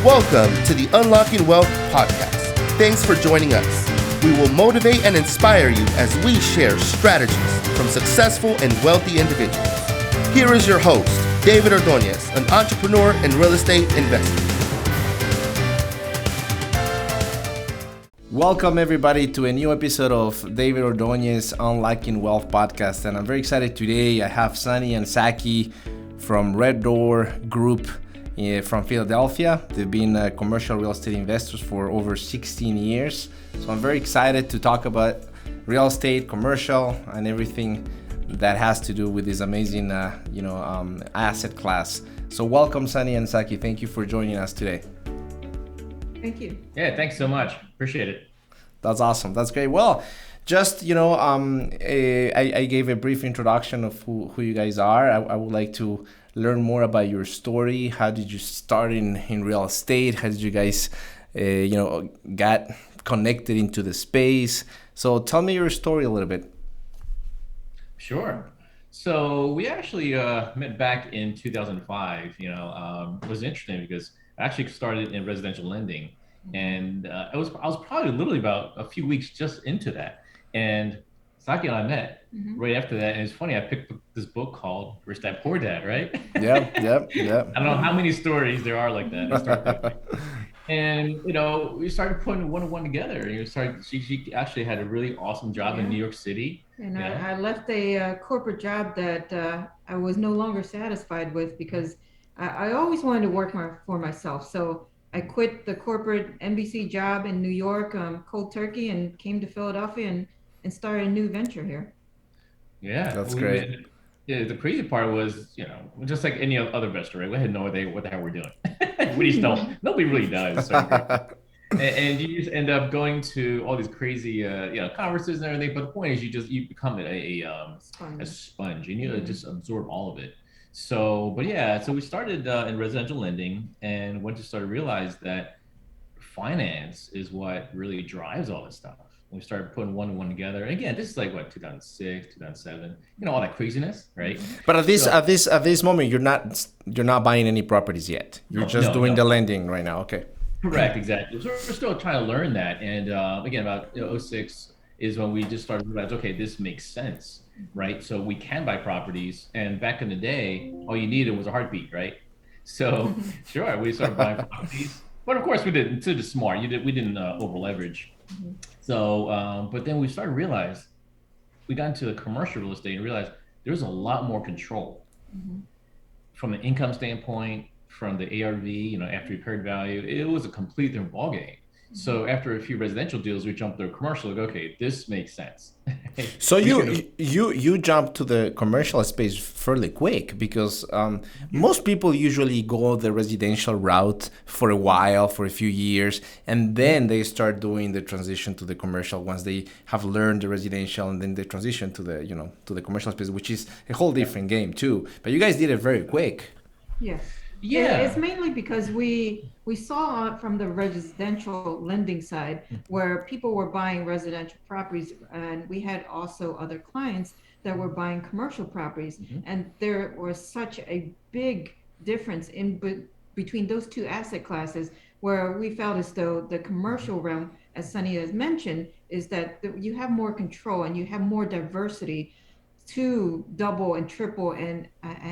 Welcome to the Unlocking Wealth podcast. Thanks for joining us. We will motivate and inspire you as we share strategies from successful and wealthy individuals. Here is your host, David Ordonez, an entrepreneur and real estate investor. Welcome everybody to a new episode of David Ordonez Unlocking Wealth podcast, and I'm very excited today. I have Yang and Sokkie from Red Door Group from Philadelphia. They've been commercial real estate investors for over 16 years. So I'm very excited to talk about real estate, commercial, and everything that has to do with this amazing, asset class. So welcome, Yang and Sokkie. Thank you for joining us today. Thank you. Yeah, thanks so much. Appreciate it. That's awesome. That's great. Well, just, I gave a brief introduction of who you guys are. I would like to learn more about your story. How did you start in real estate? How did you guys, got connected into the space? So tell me your story a little bit. Sure. So we actually met back in 2005. It was interesting because I actually started in residential lending, and I was probably literally about a few weeks just into that. And Sokkie and I met right after that, and it's funny. I picked up this book called Rich Dad Poor Dad, right? Yep. I don't know how many stories there are like that. And we started putting one and one together. She actually had a really awesome job in New York City. And I left a corporate job that I was no longer satisfied with because I always wanted to work for myself. So I quit the corporate NBC job in New York, cold turkey, and came to Philadelphia and started a new venture here. Yeah, that's great. The crazy part was, just like any other investor, right? We had no idea what the hell we're doing. We just don't. Nobody really does. So, and you just end up going to all these crazy, conferences and everything. But the point is, you become a sponge, and you just absorb all of it. So we started in residential lending, and once you started to realize that finance is what really drives all this stuff. We started putting one and one together. And again, this is like 2006, 2007, all that craziness, right? But at this moment, you're not buying any properties yet. You're just doing the lending right now. Okay. Correct, exactly. So we're still trying to learn that. And again, about 06 is when we just started to realize, okay, this makes sense, right? So we can buy properties. And back in the day, all you needed was a heartbeat, right? So sure, we started buying properties. But of course, we did it smart. We didn't over leverage. So, but then we started to realize, we got into the commercial real estate and realized there's a lot more control from an income standpoint, from the ARV, after repaired value. It was a completely different ballgame. So after a few residential deals, we jumped to commercial. Like, okay, this makes sense. So you jumped to the commercial space fairly quick because most people usually go the residential route for a while, for a few years, and then they start doing the transition to the commercial once they have learned the residential, and then they transition to the commercial space, which is a whole different game too. But you guys did it very quick. Yes. Yeah. It's mainly because we saw from the residential lending side where people were buying residential properties, and we had also other clients that were buying commercial properties. And there was such a big difference between those two asset classes, where we felt as though the commercial realm, as Sonny has mentioned, is that you have more control and you have more diversity to double and triple and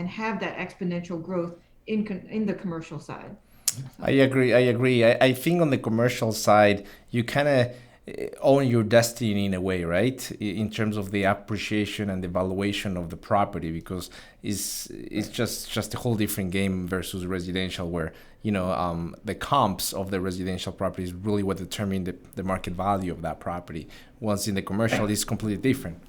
have that exponential growth in the commercial side. I agree. I think on the commercial side, you kind of own your destiny in a way, right? In terms of the appreciation and the valuation of the property, because it's just a whole different game versus residential, where the comps of the residential property is really what determine the market value of that property. Once in the commercial, it's completely different.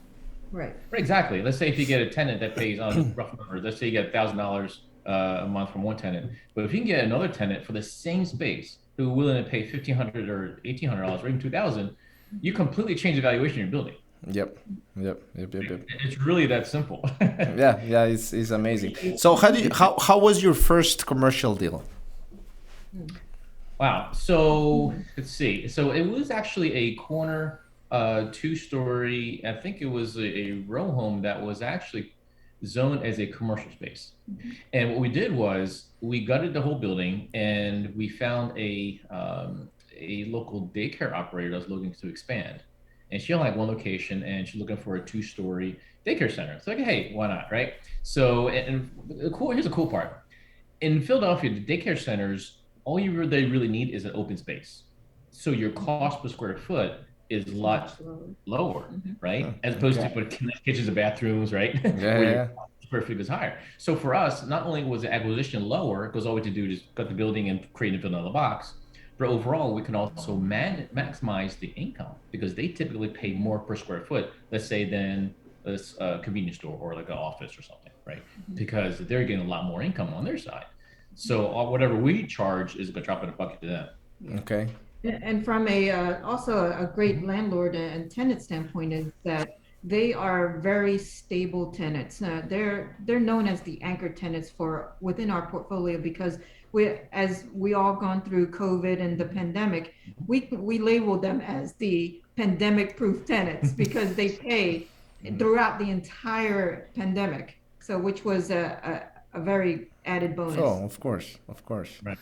Right. Exactly. Let's say if you get a tenant that pays on rough numbers, let's say you get $1,000 a month from one tenant, but if you can get another tenant for the same space who are willing to pay $1,500 or $1,800 or even $2,000, you completely change the valuation of your building. Yep. It's really that simple. Yeah, it's amazing. So how was your first commercial deal? Wow. So let's see. So it was actually a corner 2-story. I think it was a row home that was actually zoned as a commercial space. And what we did was we gutted the whole building, and we found a local daycare operator that was looking to expand. And she only had one location, and she's looking for a 2-story daycare center. It's like, hey, why not, right? So, and here's the cool part. In Philadelphia, the daycare centers, they really need is an open space. So your cost per square foot is a lot lower, right? As opposed to putting kitchens and bathrooms, right? Where your square feet is higher. So for us, not only was the acquisition lower, because all we had to do is cut the building and create and build another box, but overall we can also maximize the income because they typically pay more per square foot, let's say, than a convenience store or like an office or something, right? Because they're getting a lot more income on their side. So whatever we charge is a drop in the bucket to them. Okay. And from also a great landlord and tenant standpoint is that they are very stable tenants. They're known as the anchor tenants for within our portfolio because as we all gone through COVID and the pandemic, we label them as the pandemic proof tenants because they pay throughout the entire pandemic. So which was a very added bonus. Oh, of course. Right.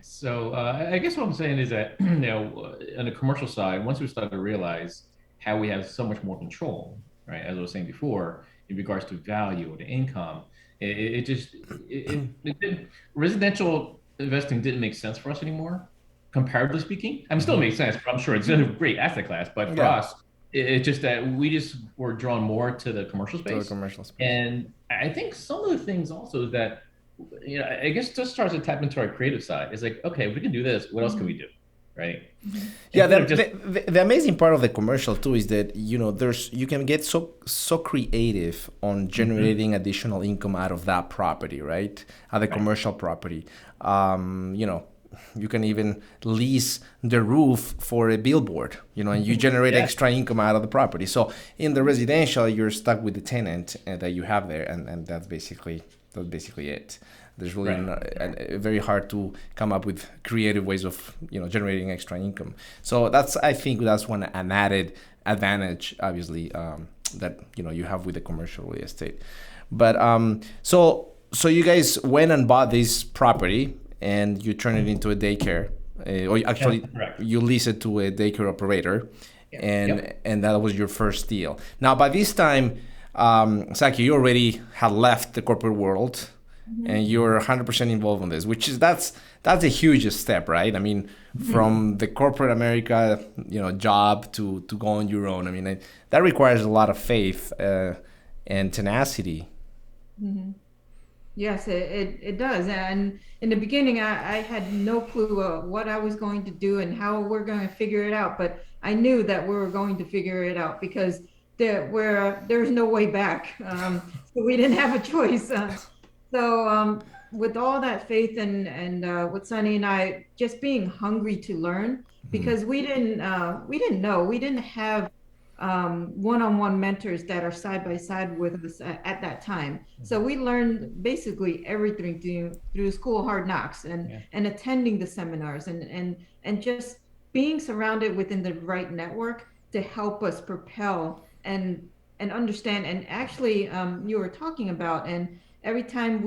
So I guess what I'm saying is that on the commercial side, once we started to realize how we have so much more control, right? As I was saying before, in regards to value or the income, it didn't, residential investing didn't make sense for us anymore, comparatively speaking. I mean, still makes sense, but I'm sure it's a great asset class. But for us, it's just that we just were drawn more to the commercial space. And I think some of the things also is that, I guess just starts to tap into our creative side. It's like, okay, if we can do this, what else can we do? Right. Yeah. The amazing part of the commercial too is that, you can get so creative on generating additional income out of that property, right? The commercial property. You can even lease the roof for a billboard, and you generate extra income out of the property. So in the residential, you're stuck with the tenant that you have there, and that's basically it. There's really very hard to come up with creative ways of generating extra income. So I think that's an added advantage, obviously, that you have with the commercial real estate. But so you guys went and bought this property and you turn it into a daycare, or actually you lease it to a daycare operator, and that was your first deal. Now by this time, Sokkie, you already had left the corporate world. And you're 100% involved in this, that's a huge step, right? I mean, from the corporate America, job to go on your own. I mean, that requires a lot of faith and tenacity. Yes, it does. And in the beginning, I had no clue what I was going to do and how we're going to figure it out. But I knew that we were going to figure it out because there's no way back. So we didn't have a choice. So with all that faith and with Sonny and I just being hungry to learn, because we didn't know, we didn't have one-on-one mentors that are side by side with us at that time. So we learned basically everything through school hard knocks and attending the seminars and just being surrounded within the right network to help us propel and understand. And actually, you were talking about, and every time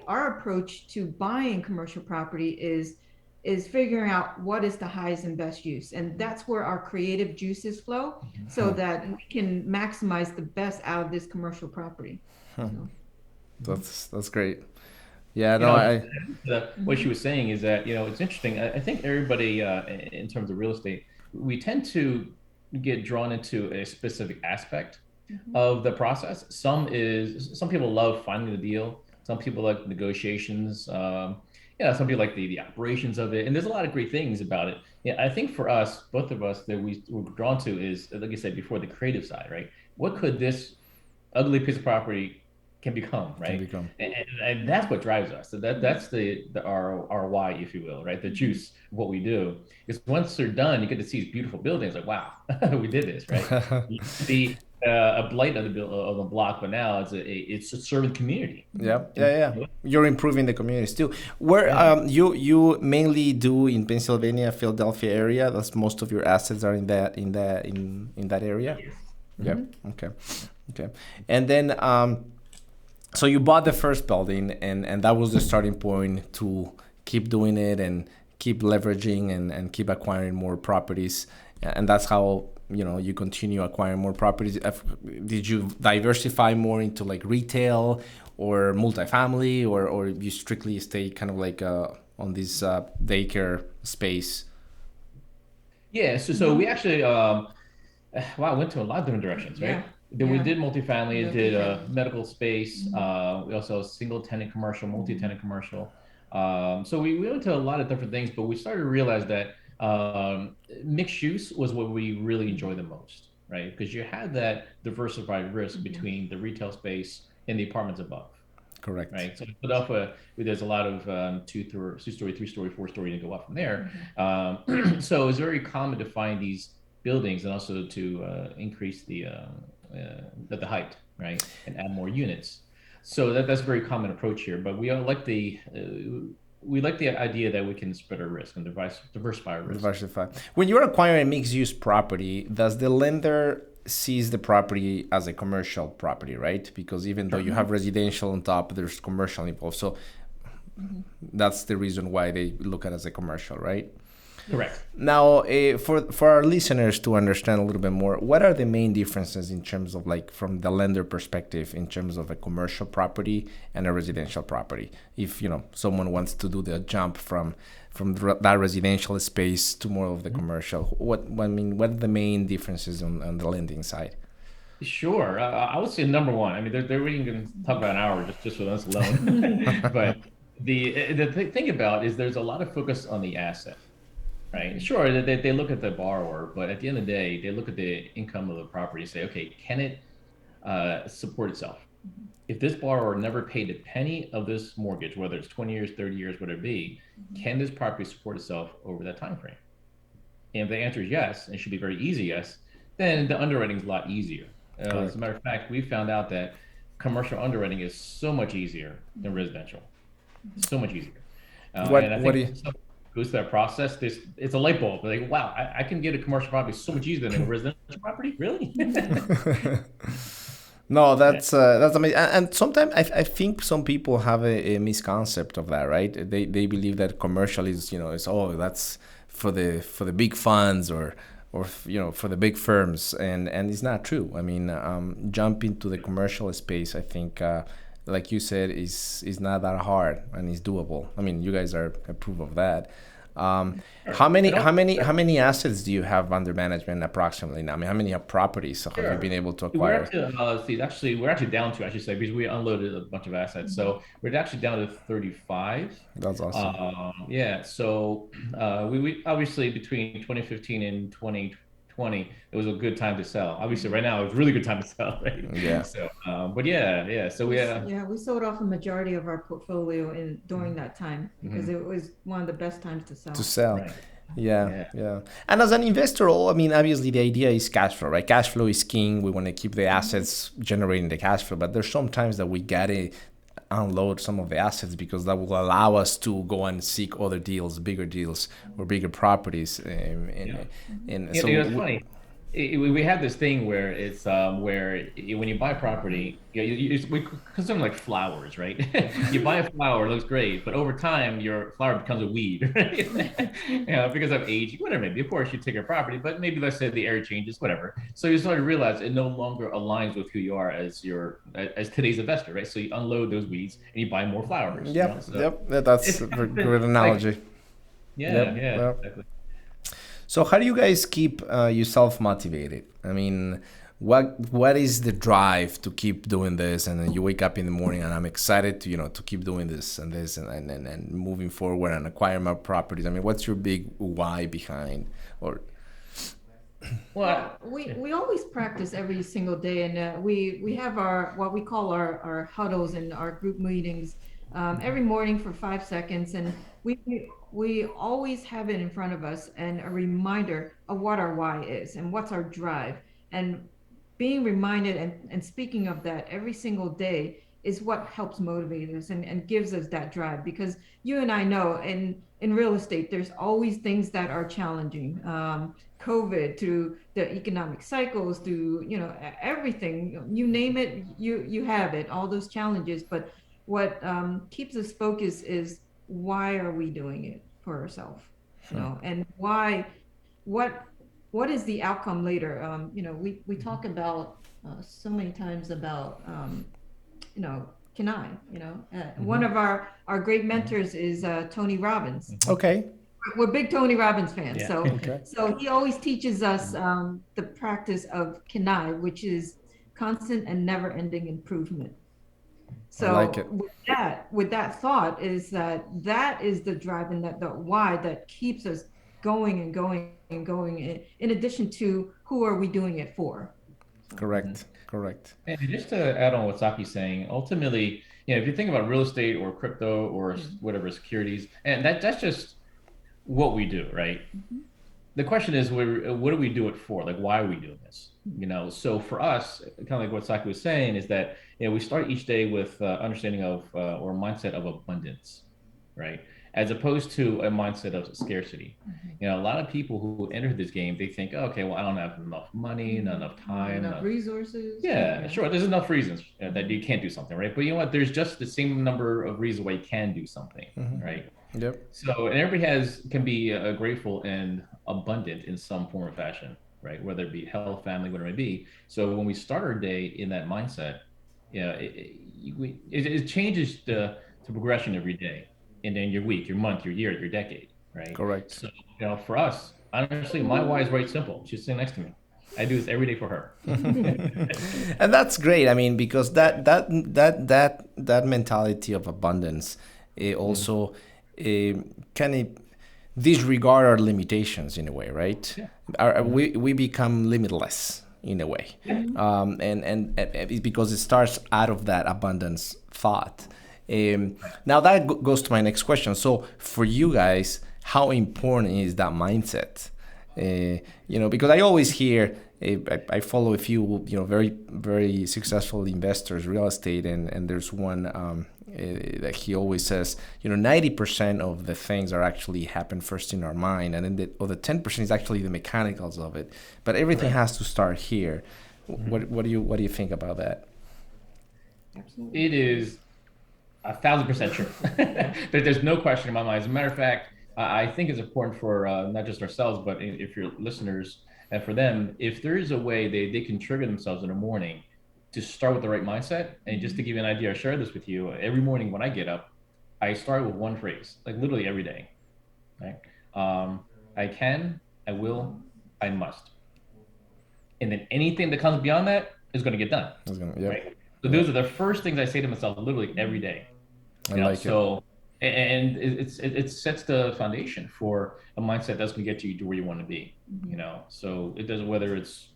our approach to buying commercial property is figuring out what is the highest and best use. And that's where our creative juices flow so that we can maximize the best out of this commercial property. That's great. Yeah, no, what she was saying is that, it's interesting. I think everybody, in terms of real estate, we tend to get drawn into a specific aspect of the process. Some people love finding the deal. Some people like negotiations. Some people like the operations of it. And there's a lot of great things about it. Yeah, I think for us, both of us, that we were drawn to is, like I said before, the creative side, right? What could this ugly piece of property can become, right? And that's what drives us. So that's our why, if you will, right? The juice of what we do is once they're done, you get to see these beautiful buildings. Like, wow, we did this, right? You see a blight of the block, but now it's a serving community. Yeah. You're improving the communities too. Where you mainly do in Pennsylvania, Philadelphia area. That's most of your assets are in that area. Yes. Yeah. Okay. And then So you bought the first building, and that was the starting point to keep doing it and keep leveraging and keep acquiring more properties. And that's how you continue acquiring more properties. Did you diversify more into like retail or multifamily, or you strictly stay kind of like on this daycare space? Yeah, so we actually wow, went to a lot of different directions, Yeah, right? Then we yeah. did multifamily, did a Multifamily. medical space. We also single tenant commercial, multi-tenant commercial. So we went to a lot of different things, but we started to realize that mixed use was what we really enjoy the most, right? Because you had that diversified risk between the retail space and the apartments above, Correct. right? So in Philadelphia, there's a lot of two-story, three-story, four-story, and go up from there. So it's very common to find these buildings and also to increase the height, right, and add more units. So that's a very common approach here. But we like the idea that we can spread our risk and diversify our risk. Diversify. When you're acquiring a mixed use property, does the lender sees the property as a commercial property, right? Because even though you have residential on top, there's commercial involved. So that's the reason why they look at it as a commercial, right? Correct. Now, for our listeners to understand a little bit more, what are the main differences in terms of like from the lender perspective in terms of a commercial property and a residential property? If someone wants to do the jump from that residential space to more of the commercial, what are the main differences on the lending side? Sure. I would say number one. I mean, they're really going to talk about an hour just with us alone. But the thing about is there's a lot of focus on the asset, right? Sure, they look at the borrower, but at the end of the day, they look at the income of the property and say, okay, can it support itself? If this borrower never paid a penny of this mortgage, whether it's 20 years, 30 years, whatever it be, can this property support itself over that time frame? And if the answer is yes, and it should be very easy yes, then the underwriting is a lot easier. As a Correct. matter of fact, we found out that commercial underwriting is so much easier than residential, so much easier. And What I what think do when you? someone goes through that process, it's a light bulb. Like, wow, I can get a commercial property so much easier than a residential property. Really? No, Yeah. that's amazing. And sometimes I think some people have a misconcept of that, right? They believe that commercial is that's for the big funds or for the big firms, and it's not true. I mean, jump into the commercial space. I think, like you said, is not that hard and is doable. I mean, you guys are a proof of that. Sure. How many And how also, many how many assets do you have under management approximately now? I mean, how many properties have you been sure. able to We're acquire? up to see actually we're actually down to I should say because we unloaded a bunch of assets. So we're actually down to 35. That's awesome. Yeah. So we obviously between 2015 and 2020, it was a good time to sell. Obviously, right now it's a really good time to sell, right? Yeah, So, but yeah. So Yeah, we sold off a majority of our portfolio in during that time because mhm, it was one of the best times to to sell. sell. right. Yeah, Yeah. yeah. And as an investor, I mean, obviously the idea is cash flow, right? Cash flow is king. We want to keep the assets generating the cash flow, but there's sometimes that we gotta unload some of the assets because that will allow us to go and seek other deals, bigger deals, or bigger properties. Yeah. And You so, know, it's funny. We have this thing where it's when you buy property, we consider them like flowers, right? You buy a flower, it looks great, but over time, your flower becomes a weed, right? Because of age, whatever. Maybe of course you take your property, but maybe let's say the air changes, whatever. So you start to realize it no longer aligns with who you are as as today's investor, right? So you unload those weeds and you buy more flowers, yep, So yep. That's it's a kind of great been like, analogy. yeah, Yep, yeah, yep. exactly. So how do you guys keep yourself motivated? I mean, what is the drive to keep doing this? And then you wake up in the morning and I'm excited to to keep doing this and this and moving forward and acquire more properties. I mean, what's your big why behind or Well, Well, we always practice every single day, and we have our what we call our huddles and our group meetings every morning for 5 seconds, and we always have it in front of us and a reminder of what our why is and what's our drive, and being reminded and speaking of that every single day is what helps motivate us and gives us that drive because you and I know in real estate there's always things that are challenging. COVID, through the economic cycles, through everything, you name it, you have it, all those challenges. But what keeps us focused is, why are we doing it for ourselves? And why, what what is the outcome later? We talk about so many times about can I, one of our great mentors is Tony Robbins. Okay. We're big Tony Robbins fans. Yeah. So, Okay. so he always teaches us the practice of Kenai, which is constant and never ending improvement. I like it. So with that thought, is that is the drive, and that the why that keeps us going and going and going, in addition to who are we doing it for? Correct. Correct. And just to add on what Saki's saying, ultimately, if you think about real estate or crypto or whatever securities, and that's just what we do, right? The question is, what do we do it for? Like, why are we doing this? So for us, kind of like what Saki was saying, is that we start each day with understanding of or mindset of abundance, right? As opposed to a mindset of scarcity. A lot of people who enter this game, they think, oh, okay, well, I don't have enough money, not enough time, enough resources. yeah, sure. There's enough reasons that you can't do something, right? But you know what? There's just the same number of reasons why you can do something, right? Yep. So, and everybody can be grateful and abundant in some form or fashion, right? Whether it be health, family, whatever it may be. So when we start our day in that mindset, it changes the progression every day, and then your week, your month, your year, your decade, right? Correct. So, for us, honestly, my why is very simple. She's sitting next to me. I do this every day for her. And that's great. I mean, because that mentality of abundance, it also kind of disregard our limitations in a way, right? Yeah. We become limitless in a way, and it's because it starts out of that abundance thought. Now that goes to my next question. So for you guys, how important is that mindset? Because I always hear, I follow a few, very, very successful investors, real estate, and there's one that he always says, 90% of the things are actually happen first in our mind, and then the other 10% is actually the mechanicals of it. But everything has to start here. What do you think about that? It is 1,000% true. There's no question in my mind. As a matter of fact, I think it's important for not just ourselves, but if your listeners and for them, if there is a way they can trigger themselves in the morning to start with the right mindset. And just to give you an idea, I share this with you. Every morning when I get up, I start with one phrase, like literally every day, right? I can, I will, I must. And then anything that comes beyond that is going to get done. Right? So those are the first things I say to myself literally every day. And it sets the foundation for a mindset that's going to get you to where you want to be. So it doesn't, whether it's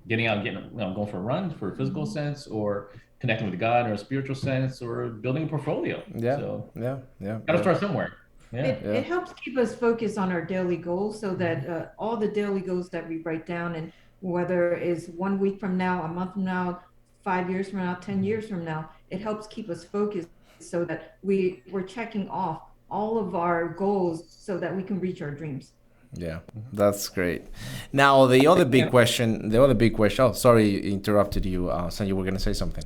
getting out, going for a run for a physical sense, or connecting with God or a spiritual sense, or building a portfolio. Gotta start somewhere. It helps keep us focused on our daily goals, so that all the daily goals that we write down, and whether it's 1 week from now, a month from now, 5 years from now, 10 years from now, it helps keep us focused, so that we're checking off all of our goals so that we can reach our dreams. Yeah, that's great. Now, the other big question, oh, sorry, interrupted you. So you were going to say something.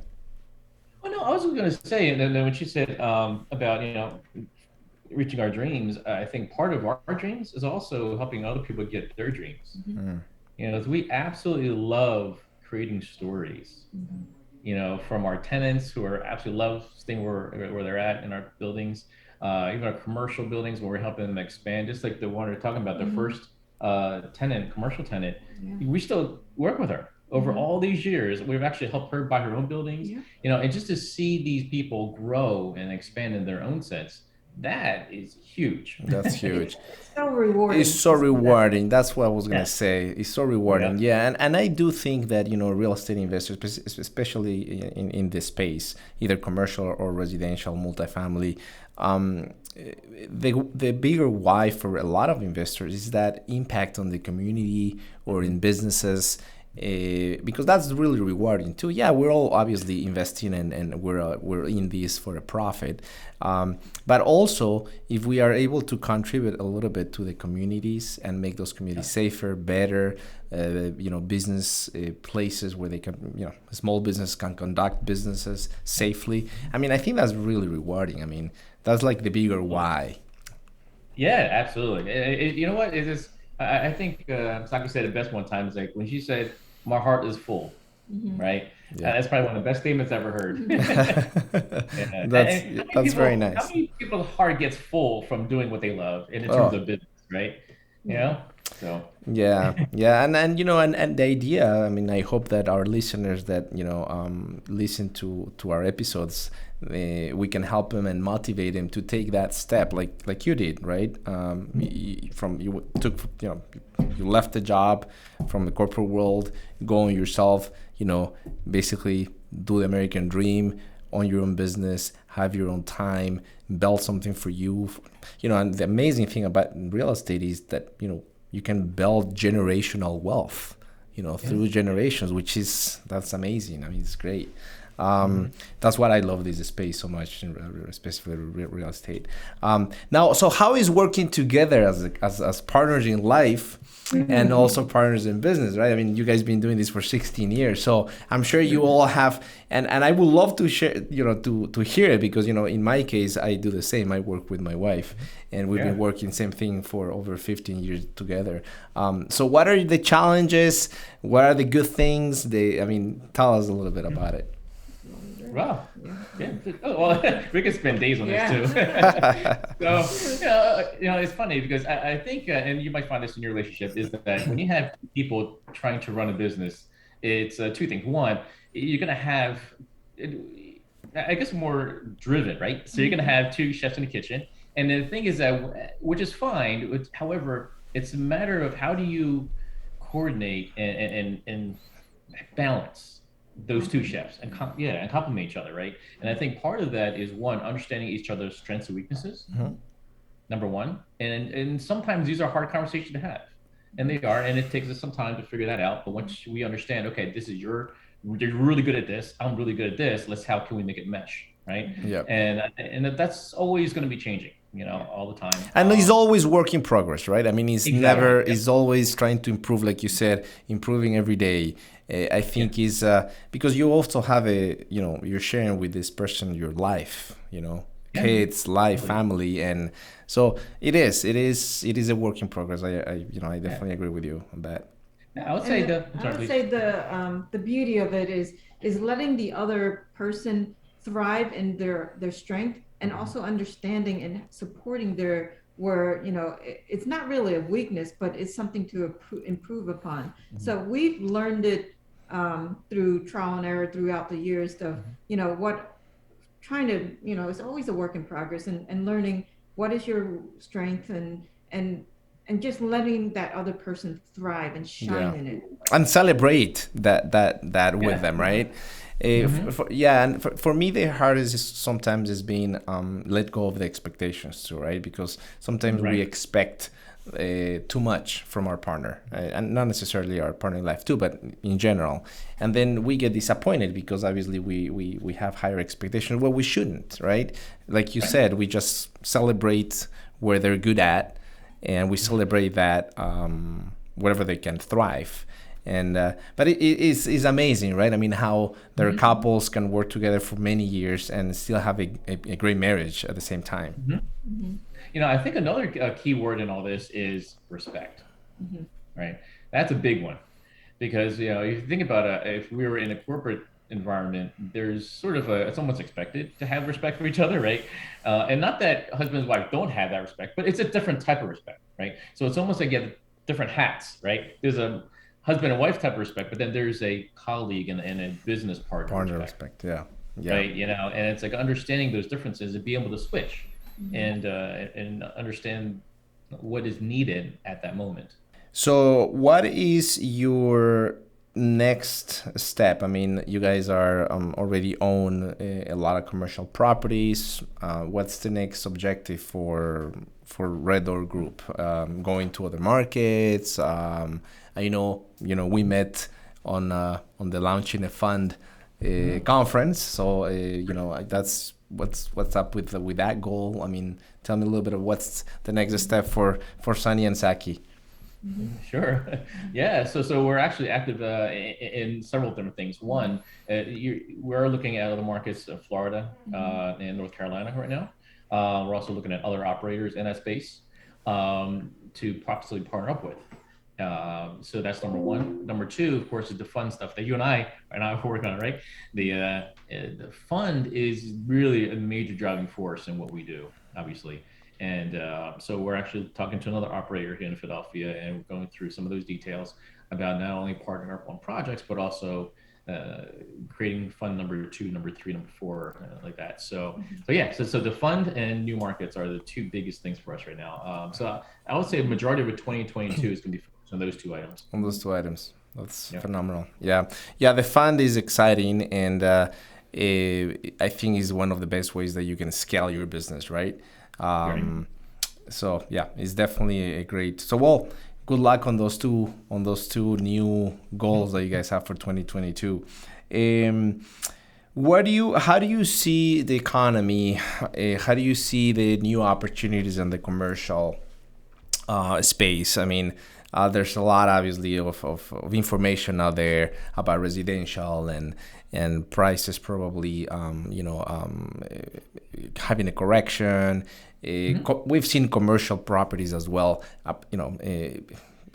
Well, no, I was going to say, and then when she said about, reaching our dreams, I think part of our dreams is also helping other people get their dreams. We absolutely love creating stories, from our tenants who are absolutely love staying where they're at in our buildings. Even our commercial buildings, where we're helping them expand, just like the one we're talking about, the first commercial tenant, we still work with her. Over all these years, we've actually helped her buy her own buildings, and just to see these people grow and expand in their own sense, that is huge. That's huge. It's so rewarding. It's so rewarding. That's what I was gonna say. It's so rewarding. Yeah, and I do think that real estate investors, especially in this space, either commercial or residential, multifamily, the bigger why for a lot of investors is that impact on the community or in businesses. because that's really rewarding too. Yeah, we're all obviously investing and we're in this for a profit, but also if we are able to contribute a little bit to the communities and make those communities safer, better, business places where they can, small business can conduct businesses safely. I mean, I think that's really rewarding. I mean, that's like the bigger why. Yeah, absolutely. You know what? It is. I think Saki said it best one time. It's like when she said, "My heart is full," right? Yeah. That's probably one of the best statements I've ever heard. Yeah. that's And that's very how nice. many people's heart gets full from doing what they love, and in terms Oh. of business, right? You know, so Yeah, and the idea. I mean, I hope that our listeners that listen to our episodes, we can help them and motivate them to take that step, like you did, right? You left the job from the corporate world, go on yourself, basically do the American dream, own your own business, have your own time, build something for you. And the amazing thing about real estate is that, you can build generational wealth, through generations, that's amazing. I mean, it's great. That's what I love this space so much, especially real estate. Now, so how is working together as partners in life and also partners in business, right? I mean, you guys been doing this for 16 years, so I'm sure you all have, and I would love to share, to hear it, because in my case, I do the same. I work with my wife, and we've been working same thing for over 15 years together. So what are the challenges? What are the good things? Tell us a little bit about it. wow. Yeah. Oh, well, we could spend days on this too. So, it's funny because I think, and you might find this in your relationship, is that when you have people trying to run a business, it's two things. One, you're going to have, I guess, more driven, right? So you're going to have two chefs in the kitchen. And the thing is that, which is fine. However, it's a matter of how do you coordinate and balance those two chefs and complement each other, right? And I think part of that is, one, understanding each other's strengths and weaknesses. Number one, and sometimes these are hard conversations to have, and they are, and it takes us some time to figure that out. But once we understand, okay, you're really good at this, I'm really good at this. How can we make it mesh, right? Yeah. And that's always going to be changing, all the time. And it's always work in progress, right? I mean, it's never, Exactly. it's always trying to improve, like you said, improving every day. I think is because you also have you're sharing with this person your life, kids, life, family, and so it is a work in progress. I definitely agree with you on that. I would say the beauty of it is letting the other person thrive in their strength, and also understanding and supporting where it's not really a weakness, but it's something to improve upon. So we've learned it through trial and error throughout the years of what trying to it's always a work in progress, and learning what is your strength, and just letting that other person thrive and shine in it, and celebrate that with them, right? And for me, the hardest sometimes is being let go of the expectations too, right? Because sometimes we expect too much from our partner, and not necessarily our partner in life too, but in general, and then we get disappointed because obviously we have higher expectations. Well, we shouldn't, right? Like you said, we just celebrate where they're good at, and we celebrate that wherever they can thrive. And but it is amazing, right? I mean, how their couples can work together for many years and still have a great marriage at the same time. I think another key word in all this is respect, right? That's a big one, because if you think about if we were in a corporate environment, there's sort of it's almost expected to have respect for each other, right? And not that husband and wife don't have that respect, but it's a different type of respect, right? So it's almost like you have different hats, right? There's a husband and wife type of respect, but then there's a colleague and a business partner respect, yeah. Right? And it's like understanding those differences and be able to switch and understand what is needed at that moment. So what is your next step? I mean, you guys are already own a lot of commercial properties. What's the next objective for Red Door Group? Going to other markets? I know we met on the launching a fund conference. So that's what's up with that goal. I mean, tell me a little bit of what's the next step for Sunny and Sokkie. Sure. Yeah. So we're actually active in several different things. One, we're looking at other markets of Florida and North Carolina right now. We're also looking at other operators in that space to possibly partner up with. So that's number one. Number two, of course, is the fun stuff that you and I are now working on, right? The fund is really a major driving force in what we do, obviously. And so we're actually talking to another operator here in Philadelphia, and we're going through some of those details about not only partnering up on projects, but also uh, creating fund number two, number three, number four, like that. So yeah, so the fund and new markets are the two biggest things for us right now. So I would say a majority of 2022 is going to be focused on those two items. On those two items. That's Yeah. phenomenal. Yeah, yeah. The fund is exciting, and I think is one of the best ways that you can scale your business, right? Right. So yeah, it's definitely a great. So well, good luck on those two new goals that you guys have for 2022. Um, how do you see the economy? How do you see the new opportunities in the commercial space? I mean, there's a lot, obviously, of information out there about residential and prices probably, having a correction. We've seen commercial properties as well.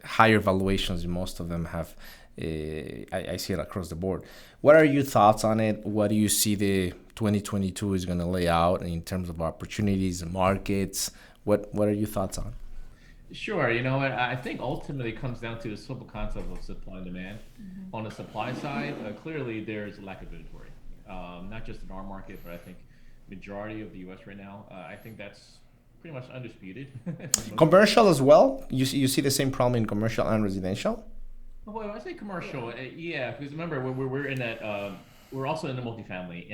Higher valuations. Most of them have. I see it across the board. What are your thoughts on it? What do you see the 2022 is going to lay out in terms of opportunities and markets? What are your thoughts on? Sure. You know what? I think ultimately it comes down to the simple concept of supply and demand. On the supply side, clearly there's a lack of inventory, not just in our market, but I think majority of the U.S. right now. I think that's pretty much undisputed. For most. Commercial as well. You see the same problem in commercial and residential. Well, when I say commercial, yeah, because remember we're in that we're also in the multifamily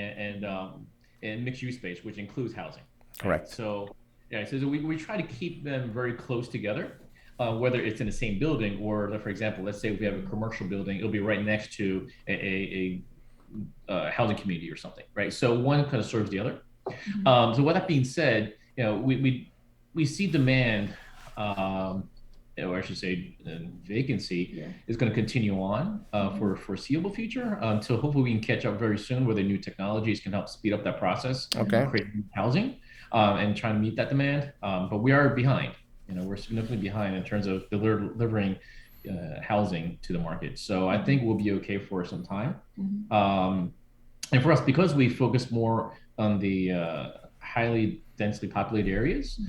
and mixed use space, which includes housing. Right? Correct. So yeah, so we try to keep them very close together, whether it's in the same building or, like, for example, let's say we have a commercial building, it'll be right next to a housing community or something, right? So one kind of serves the other. So with that being said, we see demand, or I should say, vacancy is going to continue on for a foreseeable future until hopefully we can catch up very soon, where the new technologies can help speed up that process, Okay. create new housing, and trying to meet that demand. But we are behind. We're significantly behind in terms of delivering housing to the market. So I think we'll be okay for some time. And for us, because we focus more on the highly densely populated areas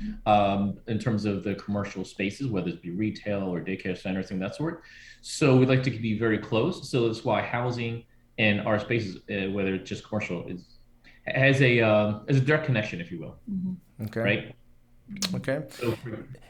in terms of the commercial spaces, whether it be retail or daycare centers, things of that sort. So we'd like to be very close. So that's why housing and our spaces, whether it's just commercial, has a direct connection, if you will. Okay. Right. Okay. So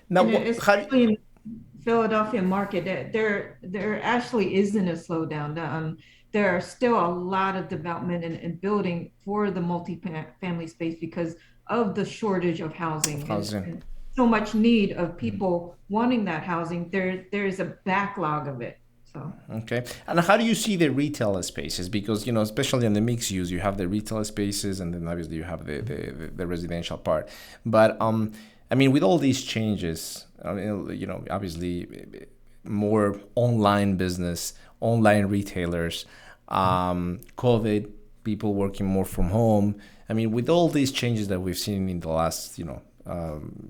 Now, And how? especially in the Philadelphia market, there actually isn't a slowdown. There are still a lot of development and building for the multi-family space because of the shortage of housing and so much need of people wanting that housing. There's a backlog of it. So Okay. And how do you see the retail spaces? Because, especially in the mixed use, you have the retail spaces and then obviously you have the residential part. But, I mean, with all these changes, obviously more online business, online retailers, COVID, people working more from home. I mean, with all these changes that we've seen in the last,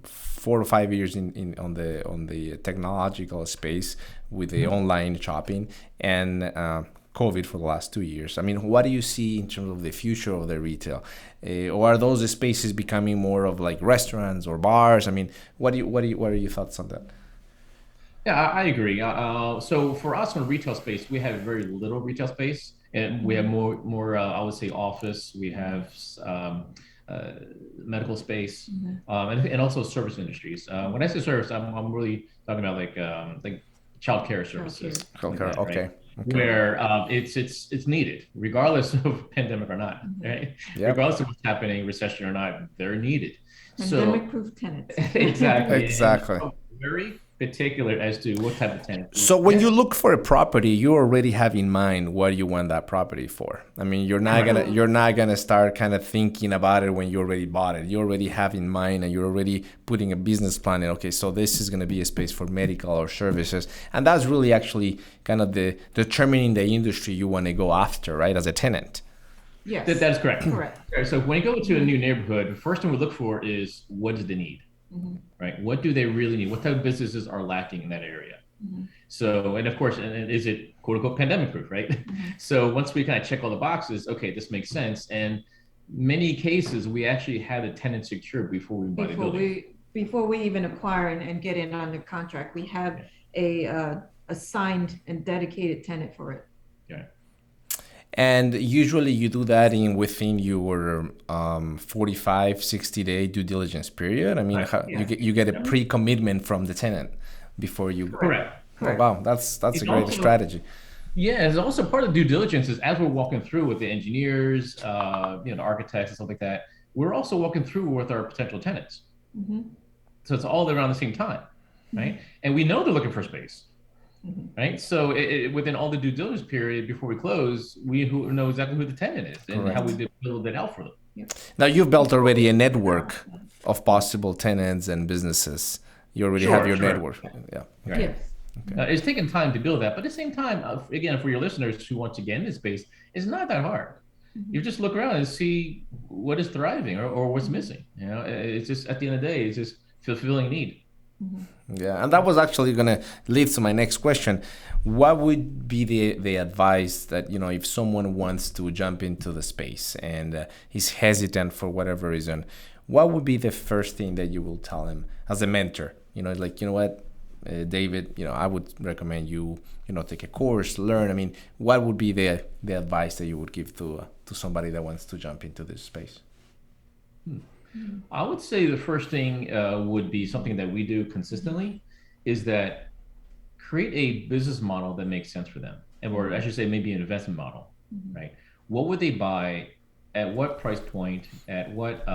4 or 5 years on the technological space with the online shopping and COVID for the last 2 years. I mean, what do you see in terms of the future of the retail? Or are those spaces becoming more of like restaurants or bars? I mean, what are your thoughts on that? yeah, I agree. So for us in retail space, we have very little retail space, and we have more. I would say office. We have uh, medical space, and also service industries. When I say service, I'm really talking about like childcare services, like Okay. that, right? Okay. Okay. Where it's needed, regardless of pandemic or not, right? Yep. Regardless of what's happening, recession or not, they're needed. So pandemic proof tenants. exactly, and Exactly. very particular as to what type of tenant. So when you look for a property, you already have in mind what you want that property for. I mean, you're not gonna start kind of thinking about it when you already bought it. You already have in mind, and you're already putting a business plan in. Okay, so this is gonna be a space for medical or services, and that's really actually kind of the determining the industry you want to go after, right, as a tenant. Yes. That is correct. Correct. So when you go to a new neighborhood, the first thing we look for is what is the need, right? What do they really need? What type of businesses are lacking in that area? So, and of course, and is it quote unquote pandemic proof, right? So once we kind of check all the boxes, okay, this makes sense. And many cases, we actually had a tenant secured before we buy the building. Before we even acquire and get in under contract, we have a assigned and dedicated tenant for it. Yeah. And usually you do that within your 45, 60-day due diligence period. I mean, you get a pre-commitment from the tenant before you. Correct. Oh, wow, that's a great strategy. Yeah, it's also part of due diligence is as we're walking through with the engineers, the architects and stuff like that, we're also walking through with our potential tenants. So it's all around the same time, right? And we know they're looking for space. Right. So within all the due diligence period before we close, we know exactly who the tenant is and how we build it out for them. Yep. Now you've built already a network of possible tenants and businesses. You already have your network. Yeah. Right. Yes. Okay. It's taken time to build that, but at the same time, again, for your listeners who want to get into space, it's not that hard. You just look around and see what is thriving or what's missing. You know, it's just at the end of the day, it's just fulfilling need. Yeah, and that was actually going to lead to my next question. What would be the advice that, if someone wants to jump into the space and is hesitant for whatever reason, what would be the first thing that you will tell him as a mentor? Like, what, David, I would recommend you, take a course, learn. I mean, what would be the advice that you would give to somebody that wants to jump into this space? I would say the first thing would be something that we do consistently is that create a business model that makes sense for them. Or I should say maybe an investment model, right? What would they buy at what price point, at what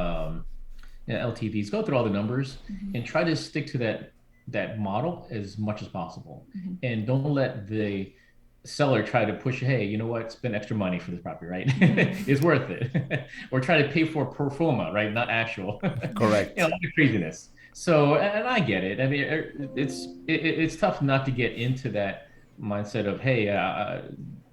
LTVs, go through all the numbers and try to stick to that model as much as possible. And don't let the seller try to push, hey, you know what, spend extra money for this property, right? It's worth it. Or try to pay for pro forma, right? Not actual. Correct. Craziness. So, and I get it. I mean, it's tough not to get into that mindset of, hey, I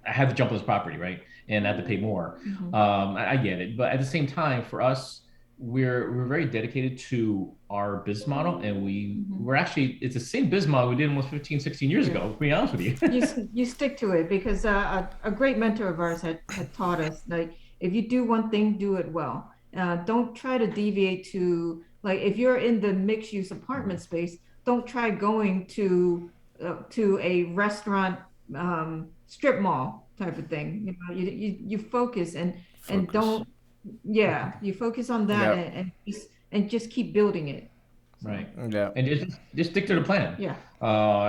have to jump on this property, right? And I have to pay more. I get it. But at the same time, for us, we're very dedicated to our business model, and we're actually, it's the same business model we did almost 15, 16 years ago, to be honest with you. You stick to it because a great mentor of ours had taught us, like, if you do one thing, do it well. Don't try to deviate to, like, if you're in the mixed use apartment space, don't try going to a restaurant, strip mall type of thing. You focus and don't, you focus on that and just keep building it. Right. Yeah. And just stick to the plan. Yeah.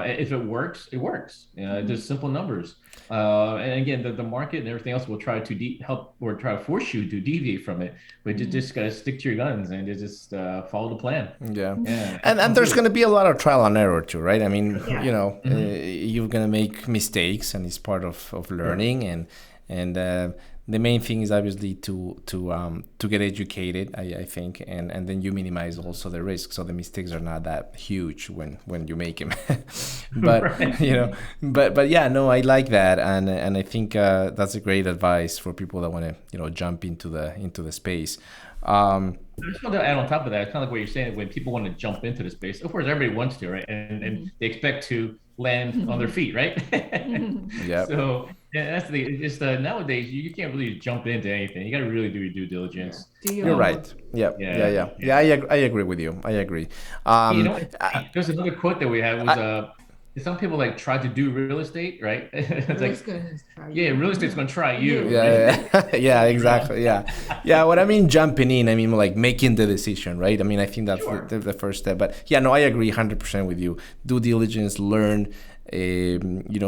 If it works, it works. Just simple numbers. And again, the market and everything else will try to help or try to force you to deviate from it. But you just gotta stick to your guns and just follow the plan. Yeah. And there's gonna be a lot of trial and error too, right? I mean, you're gonna make mistakes, and it's part of learning. And the main thing is obviously to get educated, I think, and then you minimize also the risk, so the mistakes are not that huge when you make them. But right. but yeah, no, I like that, and I think that's a great advice for people that want to jump into the space. I just want to add on top of that, it's kind of like what you're saying, when people want to jump into the space, of course, everybody wants to, right? And they expect to land on their feet, right? Yeah. So that's the thing. It's just nowadays you can't really jump into anything. You got to really do your due diligence. You're right. Yeah. I agree with you. I agree. There's another quote that we had was some people like try to do real estate, right? It's like, real estate's gonna try you. Yeah, exactly. Yeah. What I mean, jumping in, I mean, like making the decision, right? I mean, I think that's the first step. But yeah, no, I agree 100% with you. Due diligence, learn,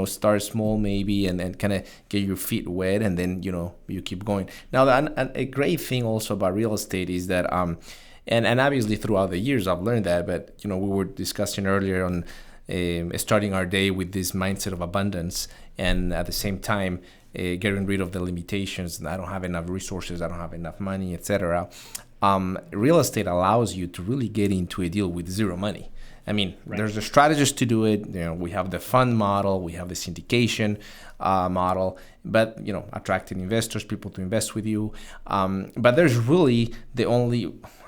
start small maybe, and kind of get your feet wet, and then you keep going. Now, a great thing also about real estate is that and obviously throughout the years I've learned that, but we were discussing earlier on starting our day with this mindset of abundance, and at the same time getting rid of the limitations. I don't have enough resources, I don't have enough money, etc. Real estate allows you to really get into a deal with zero money. I mean, there's the strategies to do it. We have the fund model, we have the syndication model, but attracting investors, people to invest with you. But there's really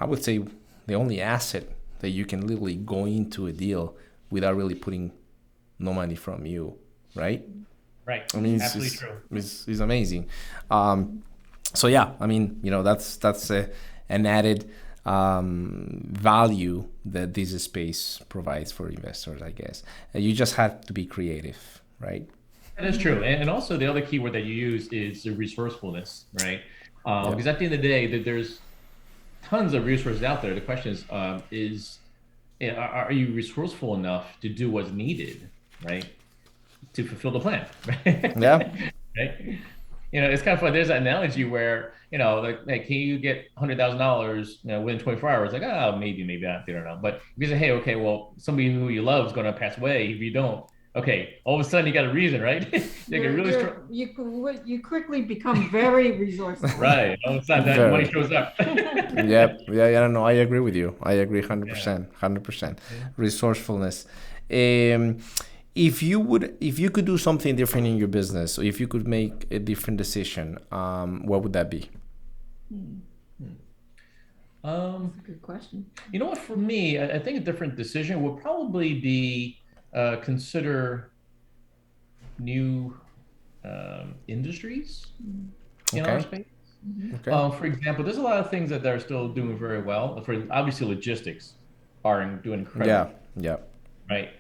I would say, the only asset that you can literally go into a deal without really putting no money from you, right? Right. I mean, absolutely true. It's amazing. So yeah, I mean, that's an added value that this space provides for investors, I guess. You just have to be creative, right? That is true. And also the other keyword that you use is the resourcefulness, right? Because at the end of the day, there's tons of resources out there. The question is are you resourceful enough to do what's needed, right, to fulfill the plan, right? Yeah. Right. It's kind of fun. There's an analogy where, like, hey, can you get $100,000, within 24 hours? Like, maybe not. They don't know. But if you say, hey, okay, well, somebody who you love is going to pass away. If you don't, okay, all of a sudden you got a reason, right? You quickly become very resourceful. Right. All of a sudden that money shows up. Yep. Yeah. I don't know. I agree with you. I agree 100%. 100%. Resourcefulness. If you could do something different in your business, or if you could make a different decision, what would that be? That's a good question. You know what? For me, I think a different decision would probably be consider new industries in our space. Okay. For example, there's a lot of things that they're still doing very well. For obviously, logistics are doing incredible. Yeah. Right.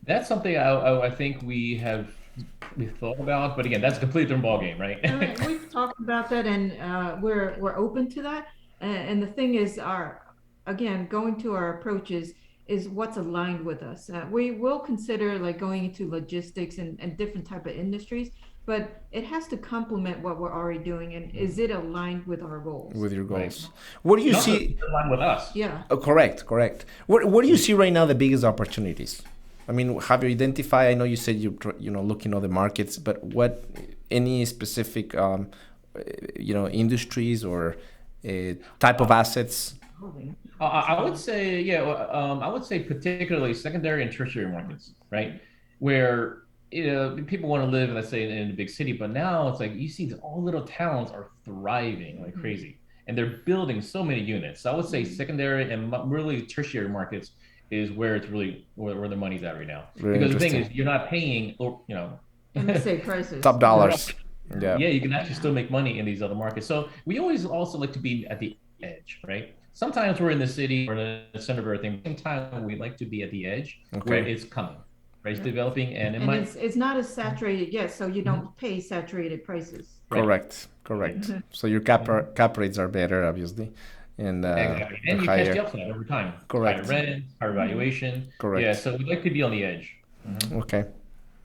That's something I think we thought about, but again, that's a completely different ballgame, right? We've talked about that, and we're open to that. And the thing is, going to our approaches is what's aligned with us. We will consider like going into logistics and different type of industries, but it has to complement what we're already doing. And is it aligned with our goals? With your goals. Right. What do you see? Aligned with us. Yeah. Correct. What do you see right now the biggest opportunities? I mean, have you identified? I know you said you're looking at other markets, but any specific industries or type of assets? I would say, I would say particularly secondary and tertiary markets, right? Where people want to live, let's say, in a big city, but now it's like you see all little towns are thriving like crazy, and they're building so many units. So I would say secondary and really tertiary markets is where it's really where the money's at right now. Very because the thing is, you're not paying, MSA prices. top dollars. Yeah, you can actually still make money in these other markets. So we always also like to be at the edge, right? Sometimes we're in the city or in the center of everything. Same time, we like to be at the edge where it's coming, right? It's developing, and it's not as saturated yet, so you don't pay saturated prices. Correct. So your cap rates are better, obviously. And exactly. And you catch the upside over time. Correct. Higher rent, higher valuation. Correct. Yeah, so we like to be on the edge. Okay,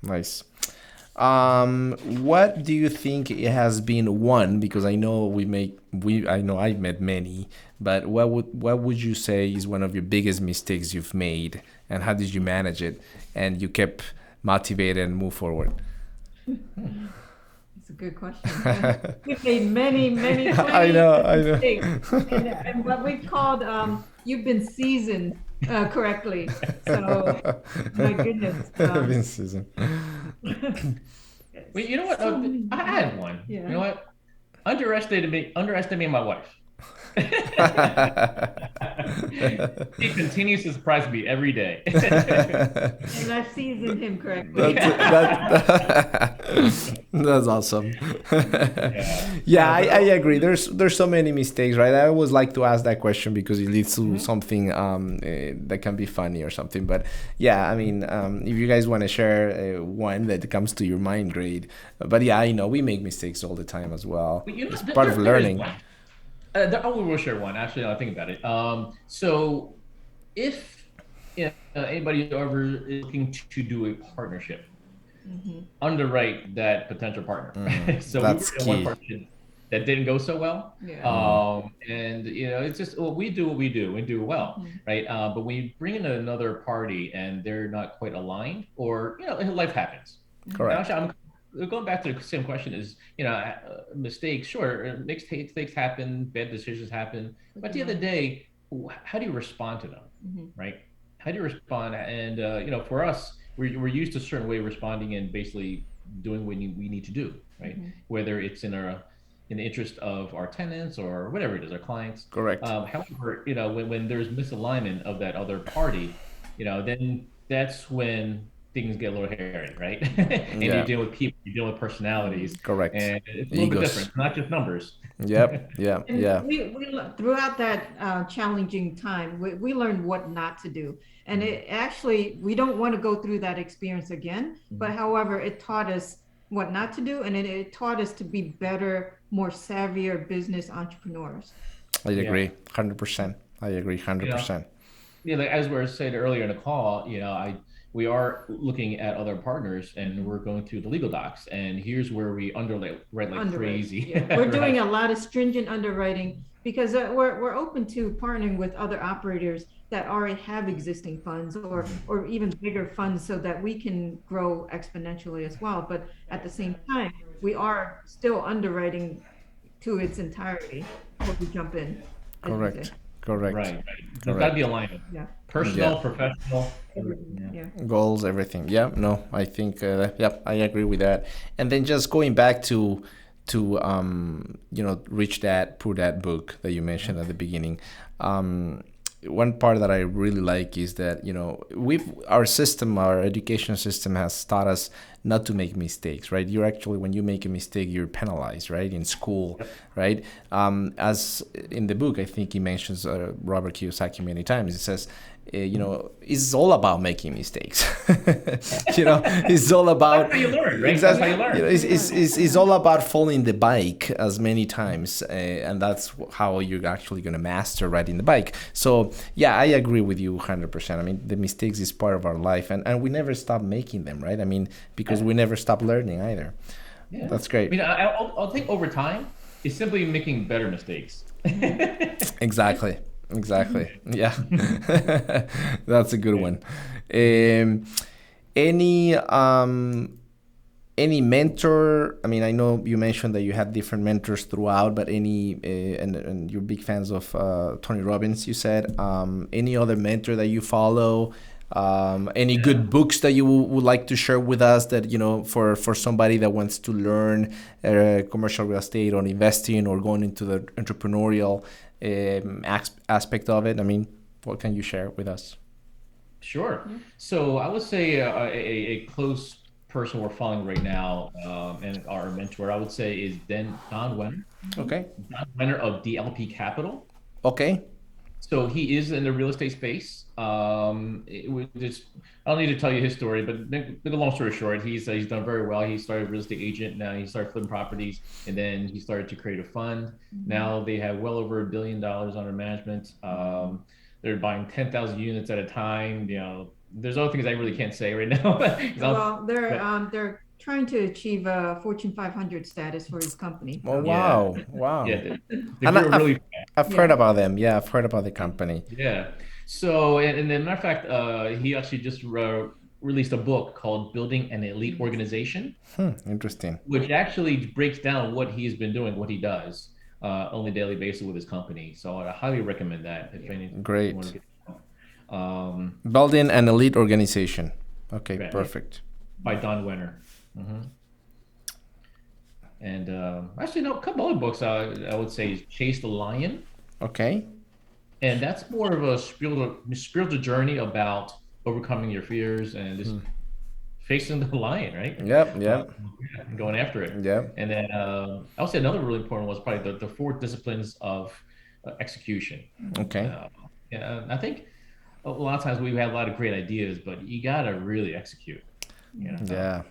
nice. What do you think it has been one? Because I know I know I've met many, but what would you say is one of your biggest mistakes you've made, and how did you manage it, and you kept motivated and move forward? It's a good question. We've made many I know. And what we've called you've been seasoned correctly. So my goodness. Been seasoned. Well, you know what? I had one. Yeah. You know what? Underestimating my wife. He continues to surprise me every day. And I've seasoned him correctly. That's awesome. I agree. There's so many mistakes, right? I always like to ask that question because it leads to something that can be funny or something. But yeah, I mean, if you guys want to share one that comes to your mind, great. But yeah, I know we make mistakes all the time as well. It's part of learning. I will share one. Actually, I think about it. So, if anybody ever is looking to do a partnership, underwrite that potential partner. So that's we were in one partnership that didn't go so well. Yeah. And it's just, well, we do what we do and do well, right? But when you bring in another party and they're not quite aligned, or life happens. And Correct. actually, I'm going back to the same question: is mistakes? Sure, mistakes happen, bad decisions happen, but at the end of the day, how do you respond to them, right? How do you respond? And for us, we're used to a certain way of responding and basically doing what we need to do, right? Whether it's in the interest of our tenants or whatever it is, our clients. Correct. However, when there's misalignment of that other party, then that's when things get a little hairy, right? And you're Yeah. dealing with people, you're dealing with personalities, Correct. and it's a little bit Egos. different, not just numbers. Yep. Yeah. And Yeah. throughout that challenging time, we learned what not to do. And it actually, we don't want to go through that experience again. But however, it taught us what not to do. And it taught us to be better, more savvier business entrepreneurs. I agree 100%. I agree 100%. Like as we were saying earlier in the call, we are looking at other partners and we're going through the legal docs, and here's where we underwrite like crazy. Yeah. We're doing right? a lot of stringent underwriting because we're open to partnering with other operators that already have existing funds or even bigger funds so that we can grow exponentially as well. But at the same time, we are still underwriting to its entirety before we jump in. as we Correct. say. Correct. Right. There's got to be alignment. Yeah. Personal, Yeah. professional. Yeah. Goals, everything. Yeah, no, I think I agree with that. And then just going back to Rich Dad Poor Dad book that you mentioned at the beginning. One part that I really like is that our education system has taught us not to make mistakes, right? You're actually, when you make a mistake, you're penalized, right? In school, right? As in the book, I think he mentions Robert Kiyosaki many times. It says, it's all about making mistakes. It's all about. That's how you learn, right? Exactly. That's how you learn. It's all about falling the bike as many times, and that's how you're actually going to master riding the bike. So yeah, I agree with you 100%. I mean, the mistakes is part of our life, and we never stop making them, right? I mean, because we never stop learning either. Yeah. That's great. I mean, I'll think over time, it's simply making better mistakes. Exactly. Yeah. That's a good one. Any mentor? I mean, I know you mentioned that you had different mentors throughout, but and you're big fans of Tony Robbins, you said. Any other mentor that you follow? Any good books that you would like to share with us that, for somebody that wants to learn commercial real estate or investing or going into the entrepreneurial aspect of it? I mean, what can you share with us? Sure. So I would say a close person we're following right now, and our mentor, I would say, is Don Wenner. Okay. Don Wenner of DLP Capital. Okay. So he is in the real estate space. I don't need to tell you his story, but make the long story short, he's done very well. He started a real estate agent. Now he started flipping properties, and then he started to create a fund. Now they have well over $1 billion under management. They're buying 10,000 units at a time. There's other things I really can't say right now. Well, they're trying to achieve a Fortune 500 status for his company. Oh, wow. Yeah. Wow. Yeah, And I've heard Yeah. about them. Yeah, I've heard about the company. Yeah. So, and as a matter of fact, he actually just released a book called Building an Elite Organization, Interesting. which actually breaks down what he's been doing, what he does on a daily basis with his company. So I highly recommend that. If any, Great. want to get, Building an elite organization. Okay, Right. perfect. by Don Wenner. And actually, no, a couple other books I would say is Chase the Lion. Okay. And that's more of a spiritual journey about overcoming your fears and just facing the lion, right? Yep. And going after it. Yep. And then I would say another really important one was probably the 4 disciplines of execution. Okay. I think a lot of times we've had a lot of great ideas, but you gotta really execute. Yeah.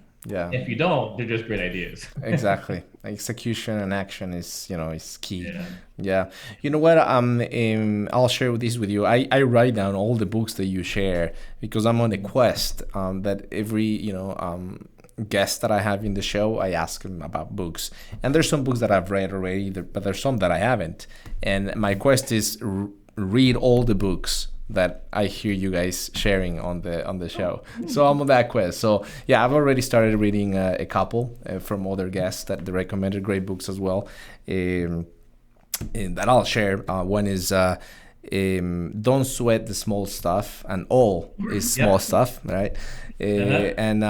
If you don't, they're just great ideas. Exactly. Execution and action is key. Yeah. You know what? I'll share this with you. I write down all the books that you share because I'm on a quest that guests that I have in the show, I ask them about books. And there's some books that I've read already, but there's some that I haven't. And my quest is read all the books that I hear you guys sharing on the show. So I'm on that quest. So yeah, I've already started reading a couple from other guests that they recommended great books as well. And that I'll share. One is Don't Sweat the Small Stuff, and All is Small Stuff, right? And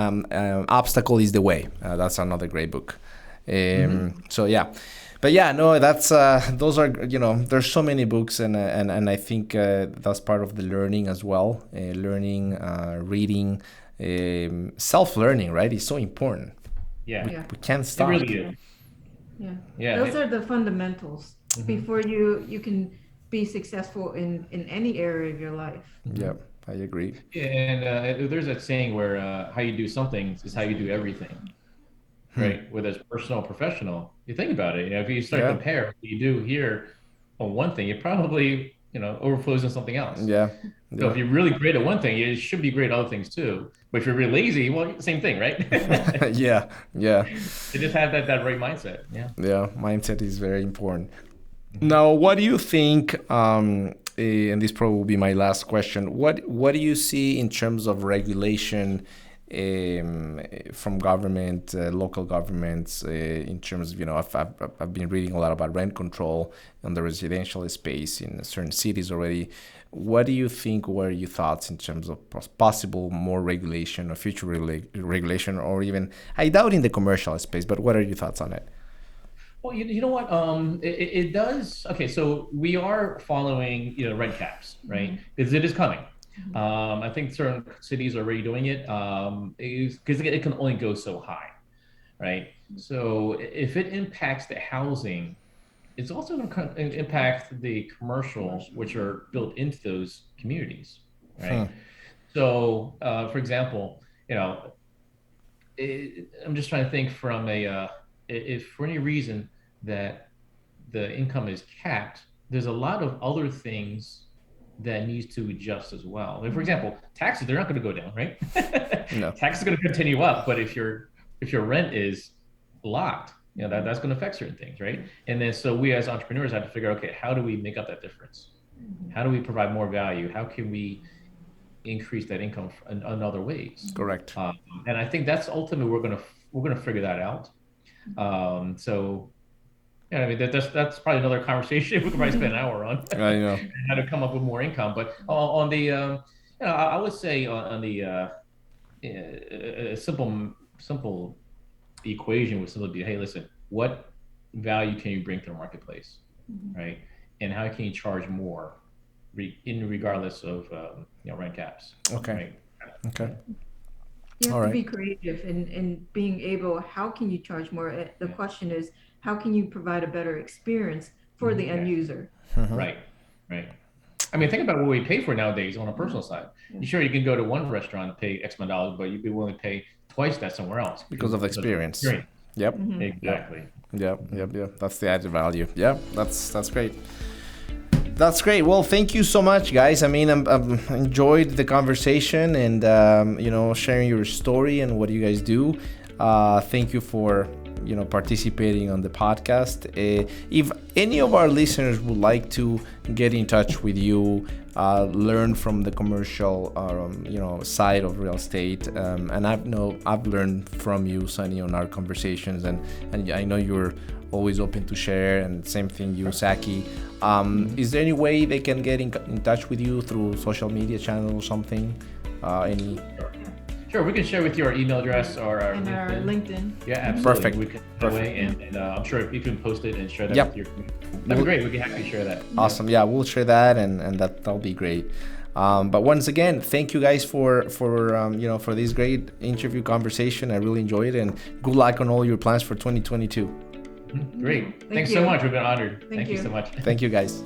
Obstacle is the Way. That's another great book. So yeah. But yeah, no, that's those are, there's so many books, and I think that's part of the learning as well. Learning, reading, self-learning, right? It's so important. Yeah. We can't stop. It really is. Yeah. Those are the fundamentals before you can be successful in any area of your life. Yep, I agree. And there's that saying where how you do some things is how you do everything. Right, whether it's personal or professional. You think about it, if you start to compare what you do here on one thing, it probably, overflows in something else. So if you're really great at one thing, you should be great at other things too. But if you're really lazy, well, same thing, right? Yeah. You just have that right mindset. Yeah, mindset is very important. Now, what do you think, and this probably will be my last question, what do you see in terms of regulation from government, local governments, in terms of, I've been reading a lot about rent control on the residential space in certain cities already. What do you think, what are your thoughts in terms of possible more regulation or future regulation, or even, I doubt in the commercial space, but what are your thoughts on it? Well, you know what? It does. Okay, so we are following, rent caps, right? Because it is coming. I think certain cities are already doing it because it can only go so high, right? So if it impacts the housing, it's also going to impact the commercials, which are built into those communities, right? So, for example, I'm just trying to think from if for any reason that the income is capped, there's a lot of other things that needs to adjust as well. Like, for example, taxes, they're not going to go down, right? No. Taxes are going to continue up, but if your rent is locked, that's going to affect certain things, right? And then so we as entrepreneurs have to figure out, okay, how do we make up that difference? How do we provide more value? How can we increase that income in other ways? Correct. And I think that's ultimately we're gonna figure that out. So yeah, I mean that's probably another conversation we could probably spend an hour on. I know. How to come up with more income, but on the I would say on the a simple equation would simply be, hey, listen, what value can you bring to the marketplace, right? And how can you charge more, regardless of rent caps? Okay. Right? Okay. You have to be creative in being able. How can you charge more? The question is, how can you provide a better experience for the end user? Right. I mean, think about what we pay for nowadays on a personal side. Sure, you can go to one restaurant and pay X amount of dollars, but you'd be willing to pay twice that somewhere else because of experience. Yep. Exactly. Yep. That's the added value. Yeah, that's great. That's great. Well, thank you so much, guys. I mean, I'm enjoyed the conversation and sharing your story and what you guys do. Thank you for participating on the podcast. If any of our listeners would like to get in touch with you, learn from the commercial side of real estate, and I've learned from you, Sonny, on our conversations, and I know you're always open to share, and same thing you, Sokkie. Is there any way they can get in touch with you through social media channel or something? Sure, we can share with you our email address or our LinkedIn. Yeah, absolutely. Perfect. We can that way, and I'm sure if you can post it and share that with your community, that'd be great. We'd be happy to share that. Awesome. Yeah, we'll share that, and that'll be great. But once again, thank you guys for this great interview conversation. I really enjoyed it, and good luck on all your plans for 2022. Great. Thanks so much. We've been honored. Thank you so much. Thank you, guys.